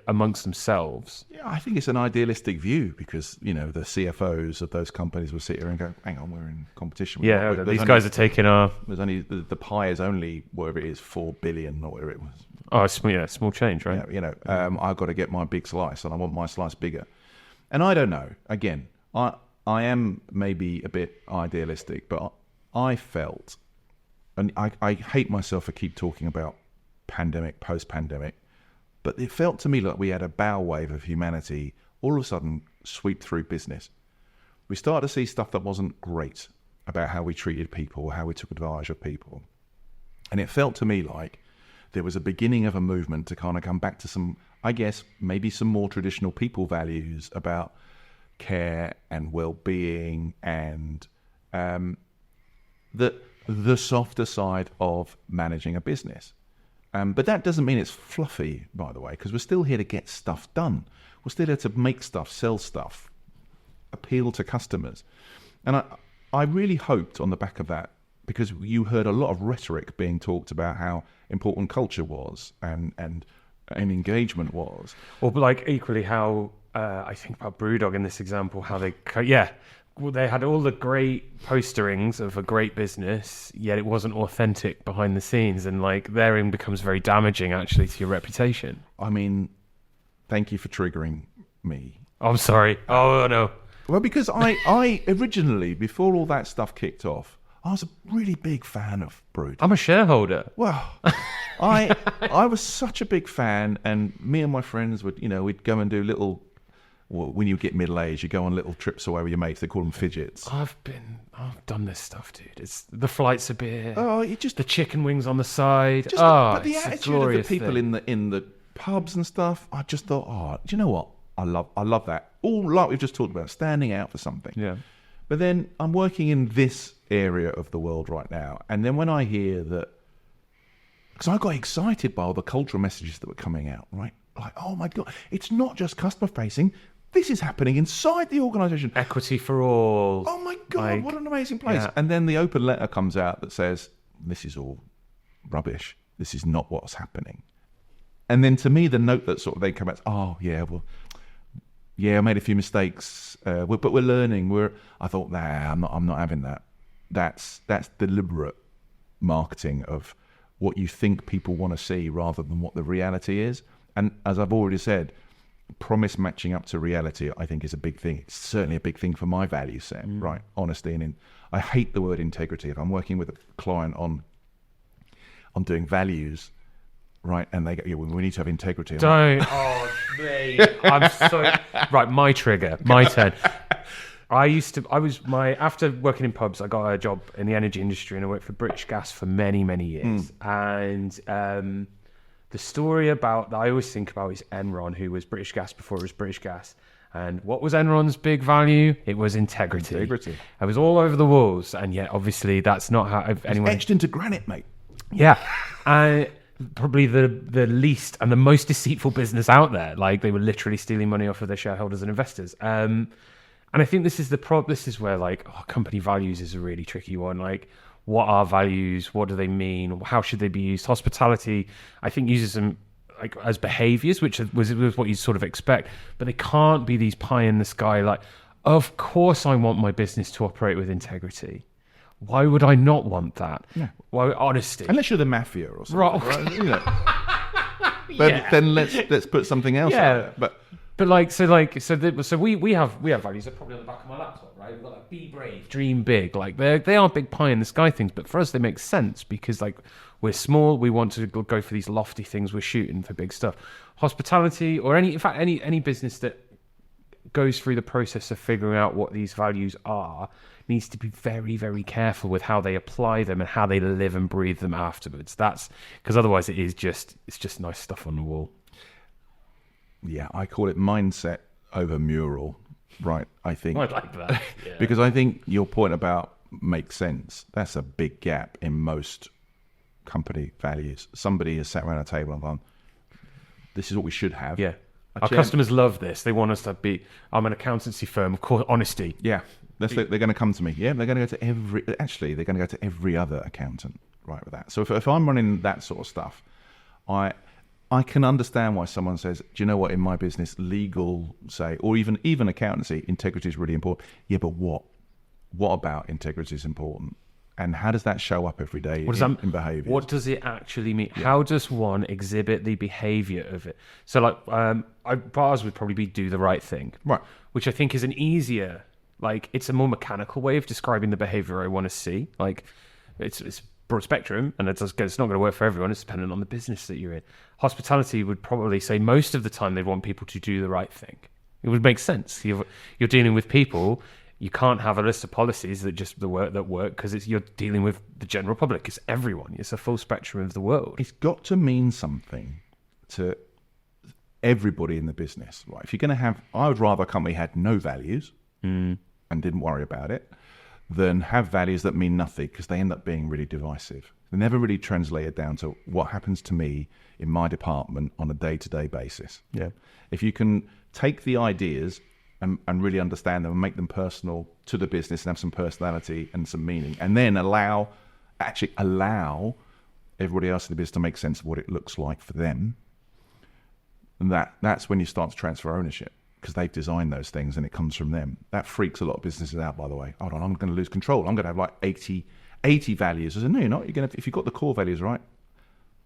amongst themselves. Yeah, I think it's an idealistic view because, you know, the CFOs of those companies will sit here and go, hang on, we're in competition. Yeah, these guys are taking our... There's only, the pie is only, whatever it is, 4 billion or whatever it was. Oh, small change, right? Yeah, you know, I've got to get my big slice and I want my slice bigger. And I don't know, again, I am maybe a bit idealistic, but I felt, and I hate myself for keep talking about pandemic, post-pandemic, but it felt to me like we had a bow wave of humanity all of a sudden sweep through business. We started to see stuff that wasn't great about how we treated people, how we took advantage of people. And it felt to me like there was a beginning of a movement to kind of come back to some, I guess, maybe some more traditional people values about care and well-being and the softer side of managing a business. But that doesn't mean it's fluffy, by the way, because we're still here to get stuff done. We're still here to make stuff, sell stuff, appeal to customers. And I really hoped on the back of that, because you heard a lot of rhetoric being talked about how important culture was and engagement was. Or like equally how I think about Brewdog in this example, how they had all the great posterings of a great business, yet it wasn't authentic behind the scenes, and like therein becomes very damaging actually to your reputation. I mean, thank you for triggering me. I'm sorry. Oh no. Well, because I originally, before all that stuff kicked off, I was a really big fan of Brewdog. I'm a shareholder. Well, I was such a big fan, and me and my friends would, we'd go and do little. Well, when you get middle-aged, you go on little trips away with your mates. They call them fidgets. I've done this stuff, dude. It's the flights of beer. Oh, the chicken wings on the side. But the attitude of the people in the pubs and stuff. I just thought, do you know what? I love that. All like we've just talked about, standing out for something. Yeah. But then I'm working in this area of the world right now, and then when I hear that, because I got excited by all the cultural messages that were coming out, right? Like, oh my God, it's not just customer facing. This is happening inside the organisation. Equity for all. Oh my God, what an amazing place. Yeah. And then the open letter comes out that says, this is all rubbish. This is not what's happening. And then to me, the note that sort of they come out, I made a few mistakes, but we're learning. I thought, I'm not having that. That's deliberate marketing of what you think people want to see rather than what the reality is. And as I've already said, promise matching up to reality, I think, is a big thing. It's certainly a big thing for my value set, right? Honesty I hate the word integrity. If I'm working with a client on doing values, right, and they go, we need to have integrity. I'm so right. My trigger, my turn. After working in pubs, I got a job in the energy industry, and I worked for British Gas for many, many years. And the story that I always think about is Enron, who was British Gas before it was British Gas. And what was Enron's big value? It was integrity. It was all over the walls, and yet obviously that's not how anyone... It's etched into granite, mate. Yeah. Probably the least and the most deceitful business out there. Like, they were literally stealing money off of their shareholders and investors. And I think this is this is where company values is a really tricky one. Like, what are values? What do they mean? How should they be used? Hospitality, I think, uses them as behaviors, which was what you sort of expect, but they can't be these pie in the sky. Like, of course I want my business to operate with integrity. Why would I not want that? Yeah. Why, honesty? Unless you're the mafia or something. Right? But then let's put something else out there. So we have values. They're probably on the back of my laptop, right? We've got be brave, dream big. Like, they are big pie in the sky things, but for us they make sense because we're small. We want to go for these lofty things. We're shooting for big stuff. Hospitality, or any business that goes through the process of figuring out what these values are, needs to be very, very careful with how they apply them and how they live and breathe them afterwards. That's because otherwise it's just nice stuff on the wall. Yeah, I call it mindset over mural, right? I think I like that. Yeah. Because I think your point about makes sense. That's a big gap in most company values. Somebody has sat around a table and gone, this is what we should have. Yeah. Our customers love this. They want us to be, I'm an accountancy firm, of course, honesty. Yeah. They're going to come to me. Yeah, they're going to go to they're going to go to every other accountant, right, with that. So if I'm running that sort of stuff, I can understand why someone says, do you know what, in my business, legal, say, or even accountancy, integrity is really important. Yeah, but what? What about integrity is important? And how does that show up every day in behaviour? What does it actually mean? Yeah. How does one exhibit the behaviour of it? So, like, bars would probably be do the right thing, right? Which I think is an easier, like, it's a more mechanical way of describing the behaviour I want to see. Like, it's broad spectrum, and it's not going to work for everyone. It's dependent on the business that you're in. Hospitality would probably say most of the time they'd want people to do the right thing. It would make sense. You're dealing with people. You can't have a list of policies that work because you're dealing with the general public. It's everyone. It's a full spectrum of the world. It's got to mean something to everybody in the business, right? If you're going to have, I would rather a company had no values and didn't worry about it than have values that mean nothing, because they end up being really divisive. They never really translated down to what happens to me in my department on a day-to-day basis. Yeah. If you can take the ideas and really understand them and make them personal to the business and have some personality and some meaning, and then allow everybody else in the business to make sense of what it looks like for them, and that's when you start to transfer ownership, because they've designed those things and it comes from them. That freaks a lot of businesses out, by the way. Hold on, I'm going to lose control. I'm going to have like 80 values. I said, no, you're not. If you've got the core values right,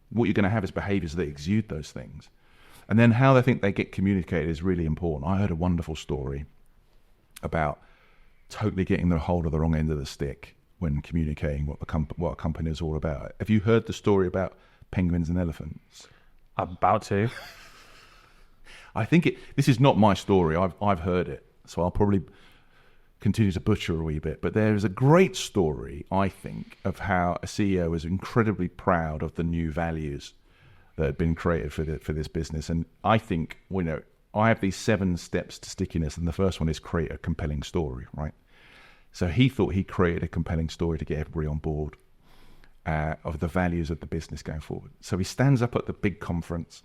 what you're going to have is behaviours that exude those things. And then how they think they get communicated is really important. I heard a wonderful story about totally getting the hold of the wrong end of the stick when communicating what a company is all about. Have you heard the story about penguins and elephants? I'm about to. I think this is not my story. I've heard it, so I'll probably continue to butcher a wee bit. But there is a great story, I think, of how a CEO was incredibly proud of the new values that had been created for this business. And I think, I have these 7 steps to stickiness, and the first one is create a compelling story, right? So he thought he created a compelling story to get everybody on board of the values of the business going forward. So he stands up at the big conference,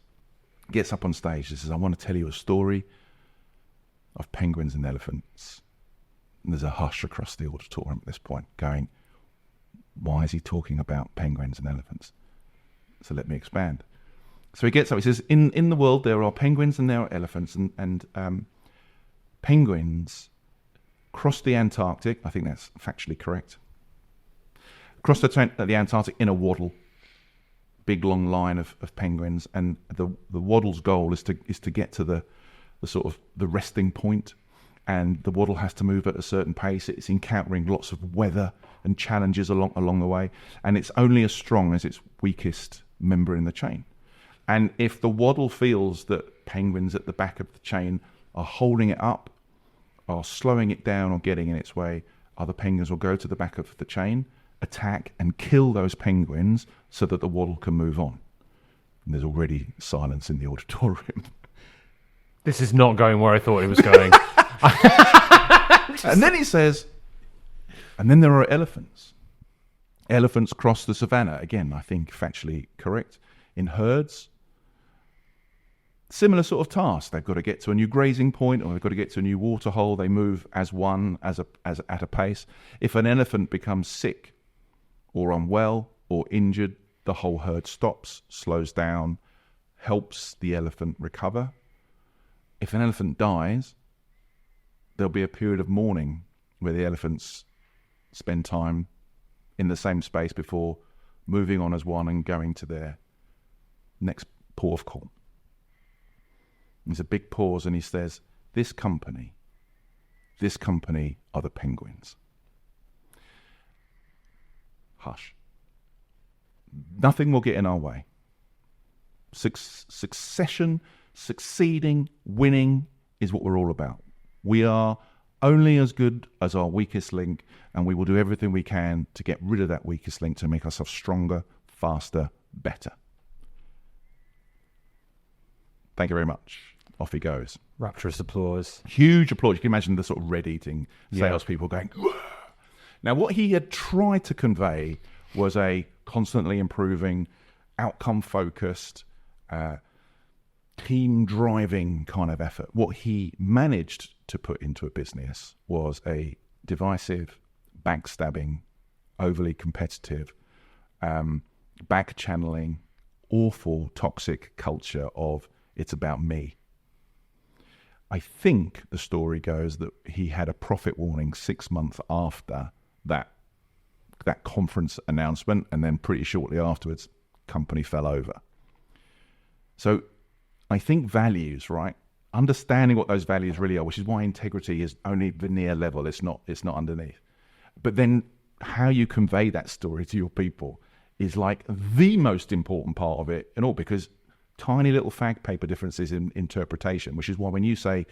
gets up on stage and says, I want to tell you a story of penguins and elephants. And there's a hush across the auditorium at this point going, why is he talking about penguins and elephants? So let me expand. So he gets up, he says, in the world there are penguins and there are elephants, and penguins cross the Antarctic, I think that's factually correct, cross the Antarctic in a waddle, big long line of penguins, and the waddle's goal is to get to the sort of the resting point, and the waddle has to move at a certain pace. It's encountering lots of weather and challenges along the way, and it's only as strong as its weakest member in the chain. And if the waddle feels that penguins at the back of the chain are holding it up, or slowing it down, or getting in its way, other penguins will go to the back of the chain, attack and kill those penguins so that the waddle can move on. And there's already silence in the auditorium. This is not going where I thought it was going. And then he says, and then there are elephants. Elephants cross the savannah. Again, I think factually correct. In herds. Similar sort of task. They've got to get to a new grazing point, or they've got to get to a new water hole. They move as one, as at a pace. If an elephant becomes sick or unwell or injured, the whole herd stops, slows down, helps the elephant recover. If an elephant dies, there'll be a period of mourning where the elephants spend time in the same space before moving on as one and going to their next port of call. There's a big pause, and he says, this company are the penguins. Hush. Nothing will get in our way. Succession, succeeding, winning is what we're all about. We are only as good as our weakest link, and we will do everything we can to get rid of that weakest link to make ourselves stronger, faster, better. Thank you very much. Off he goes. Rapturous applause. Huge applause. You can imagine the sort of red-eating salespeople going, whoa. Now, what he had tried to convey was a constantly improving, outcome-focused, team driving kind of effort. What he managed to put into a business was a divisive, backstabbing, overly competitive, back channeling, awful, toxic culture of it's about me. I think the story goes that he had a profit warning 6 months after that conference announcement, and then pretty shortly afterwards, company fell over. So I think values, right? Understanding what those values really are, which is why integrity is only veneer level. It's not underneath. But then how you convey that story to your people is like the most important part of it and all, because tiny little fag paper differences in interpretation, which is why when you say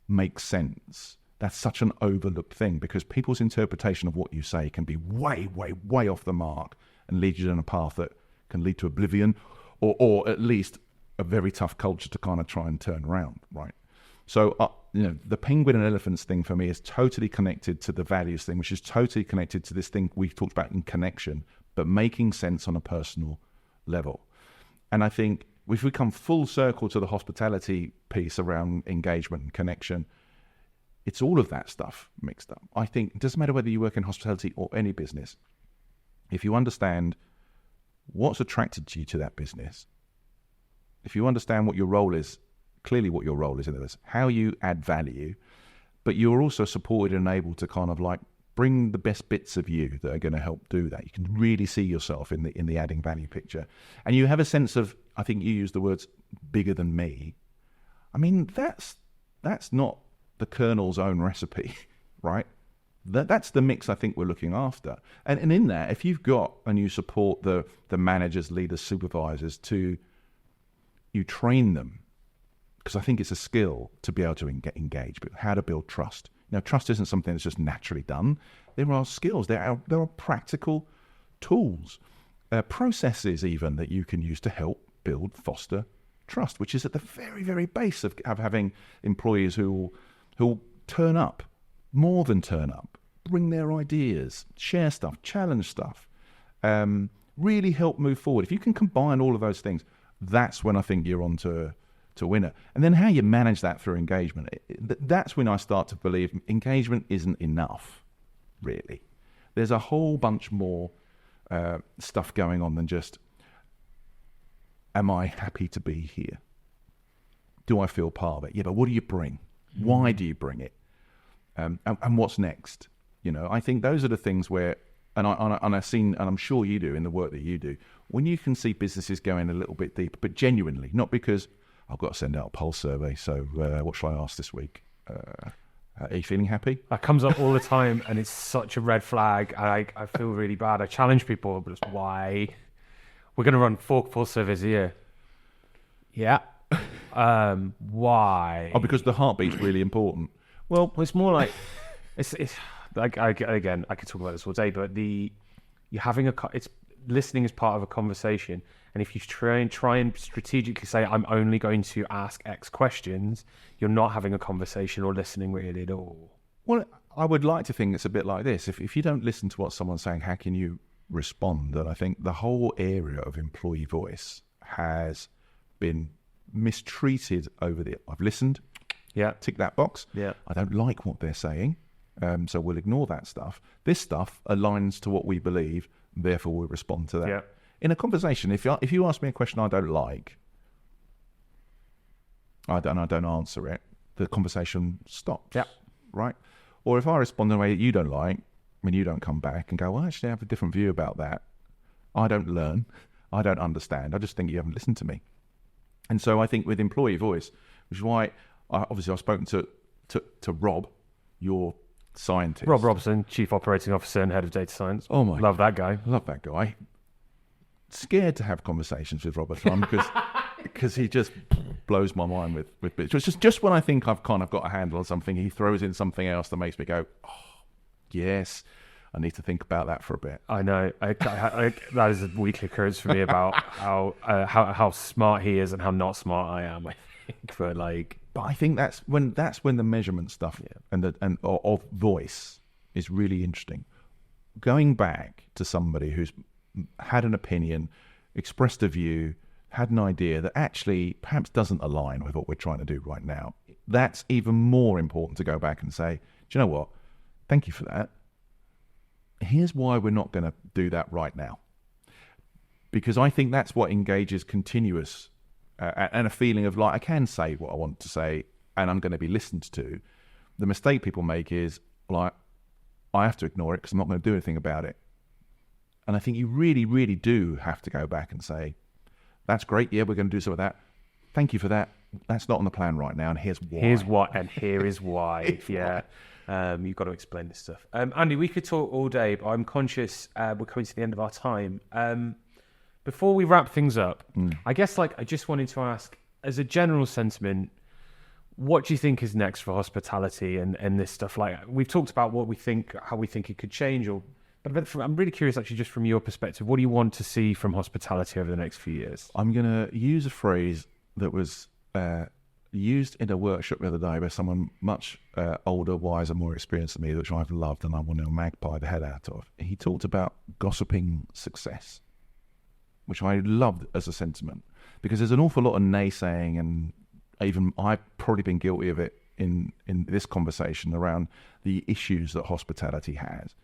makes sense, that's such an overlooked thing, because people's interpretation of what you say can be way, way, way off the mark and lead you down a path that can lead to oblivion or at least a very tough culture to kind of try and turn around, right? So, the penguin and elephants thing for me is totally connected to the values thing, which is totally connected to this thing we've talked about in connection, but making sense on a personal level. And I think if we come full circle to the hospitality piece around engagement and connection, it's all of that stuff mixed up. I think it doesn't matter whether you work in hospitality or any business. If you understand what's attracted you to that business, if you understand what your role is, clearly what your role is in this, how you add value, but you're also supported and able to kind of like bring the best bits of you that are going to help do that. You can really see yourself in the adding value picture. And you have a sense of, I think you use the words bigger than me. I mean, that's not the Colonel's own recipe, right? That's the mix I think we're looking after. And in that, if you've got and you support the managers, leaders, supervisors to, you train them, because I think it's a skill to be able to engage, but how to build trust. Now, trust isn't something that's just naturally done. There are skills, there are practical tools, processes even that you can use to help build, foster trust, which is at the very, very base of having employees who will turn up, more than turn up, bring their ideas, share stuff, challenge stuff, really help move forward. If you can combine all of those things, that's when I think you're on to winner. And then how you manage that through engagement, that's when I start to believe engagement isn't enough, really. There's a whole bunch more stuff going on than just, am I happy to be here? Do I feel part of it? Yeah, but what do you bring? Why do you bring it? And what's next? I think those are the things where, and I've seen, and I'm sure you do in the work that you do, when you can see businesses going a little bit deeper, but genuinely, not because I've got to send out a pulse survey, so what shall I ask this week? Are you feeling happy? That comes up all the time, and it's such a red flag. I feel really bad. I challenge people, but it's why? We're going to run 4 pulse surveys a year. Yeah. Why? Oh, because the heartbeat's really important. Well, it's more like it's like I could talk about this all day, but it's listening is part of a conversation, and if you try and strategically say I'm only going to ask X questions, you're not having a conversation or listening really at all. Well, I would like to think it's a bit like this. If you don't listen to what someone's saying, how can you respond? And I think the whole area of employee voice has been mistreated over I've listened. Yeah. Tick that box. Yeah. I don't like what they're saying. So we'll ignore that stuff. This stuff aligns to what we believe, therefore we'll respond to that. Yeah. In a conversation, if you ask me a question I don't like, I don't answer it, the conversation stops. Yeah. Right? Or if I respond in a way that you don't like, when you don't come back and go, well, actually I have a different view about that, I don't learn, I don't understand, I just think you haven't listened to me. And so I think with employee voice, which is why I've spoken to Rob, your scientist. Rob Robson, Chief Operating Officer and Head of Data Science. Oh my. Love that guy. Love that guy. Scared to have conversations with Rob at the time because he just blows my mind with bits. It's just when I think I've kind of got a handle on something, he throws in something else that makes me go, oh, yes, I need to think about that for a bit. I know. That is a weekly occurrence for me about how smart he is and how not smart I am. I think, but I think that's when the measurement stuff of voice is really interesting. Going back to somebody who's had an opinion, expressed a view, had an idea that actually perhaps doesn't align with what we're trying to do right now, that's even more important to go back and say, do you know what? Thank you for that. Here's why we're not going to do that right now. Because I think that's what engages continuous and a feeling of like, I can say what I want to say and I'm going to be listened to. The mistake people make is like, I have to ignore it because I'm not going to do anything about it. And I think you really, really do have to go back and say, that's great. Yeah, we're going to do some of that. Thank you for that. That's not on the plan right now. And here's why. Here's what, and here is why. Yeah. You've got to explain this stuff. Andy, we could talk all day, but I'm conscious we're coming to the end of our time. Before we wrap things up, I guess I just wanted to ask, as a general sentiment, what do you think is next for hospitality and this stuff? Like, we've talked about what we think, how we think it could change, but I'm really curious, actually, just from your perspective, what do you want to see from hospitality over the next few years? I'm going to use a phrase that was used in a workshop the other day by someone much older, wiser, more experienced than me, which I've loved and I want to magpie the head out of. He talked about gossiping success, which I loved as a sentiment, because there's an awful lot of naysaying, and even I've probably been guilty of it in this conversation around the issues that hospitality has.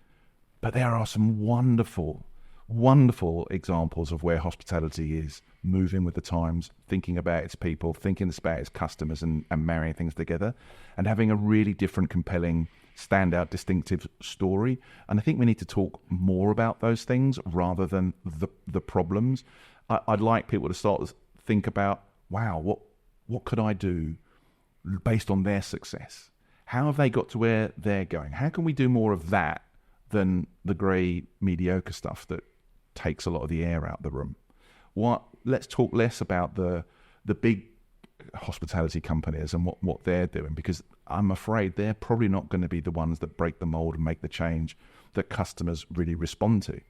But there are some wonderful, wonderful examples of where hospitality is moving with the times, thinking about its people, thinking about its customers, and marrying things together, and having a really different, compelling, standout, distinctive story. And I think we need to talk more about those things rather than the problems. I'd like people to start to think about, wow, what could I do based on their success? How have they got to where they're going? How can we do more of that than the grey, mediocre stuff that takes a lot of the air out of the room? Let's talk less about the big hospitality companies and what they're doing, because I'm afraid they're probably not going to be the ones that break the mold and make the change that customers really respond to.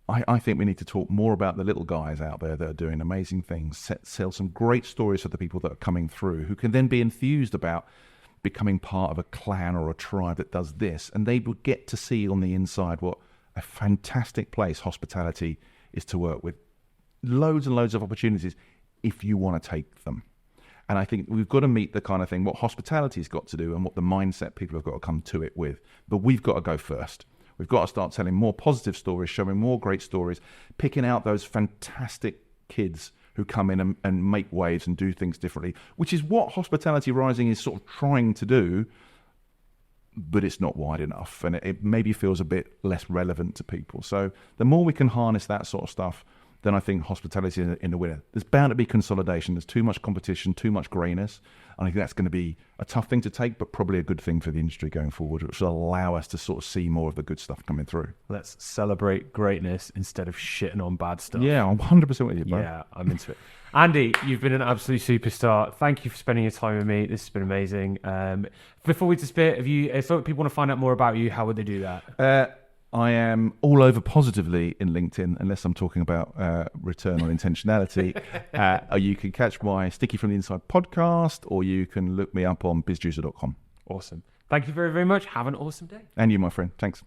I think we need to talk more about the little guys out there that are doing amazing things, sell some great stories for the people that are coming through, who can then be enthused about becoming part of a clan or a tribe that does this, and they would get to see on the inside what a fantastic place hospitality is to work with. Loads and loads of opportunities if you want to take them. And I think we've got to meet the kind of thing, what hospitality's got to do and what the mindset people have got to come to it with. But we've got to go first. We've got to start telling more positive stories, showing more great stories, picking out those fantastic kids who come in and make waves and do things differently, which is what Hospitality Rising is sort of trying to do, but it's not wide enough, and it maybe feels a bit less relevant to people. So the more we can harness that sort of stuff, then I think hospitality is in the winner. There's bound to be consolidation. There's too much competition, too much greyness. And I think that's going to be a tough thing to take, but probably a good thing for the industry going forward, which will allow us to sort of see more of the good stuff coming through. Let's celebrate greatness instead of shitting on bad stuff. Yeah, I'm 100% with you, bro. Yeah, I'm into it. Andy, you've been an absolute superstar. Thank you for spending your time with me. This has been amazing. Before we disappear, if people want to find out more about you, how would they do that? I am all over positively in LinkedIn, unless I'm talking about return on intentionality. You can catch my Sticky from the Inside podcast, or you can look me up on bizjuicer.com. Awesome. Thank you very, very much. Have an awesome day. And you, my friend. Thanks.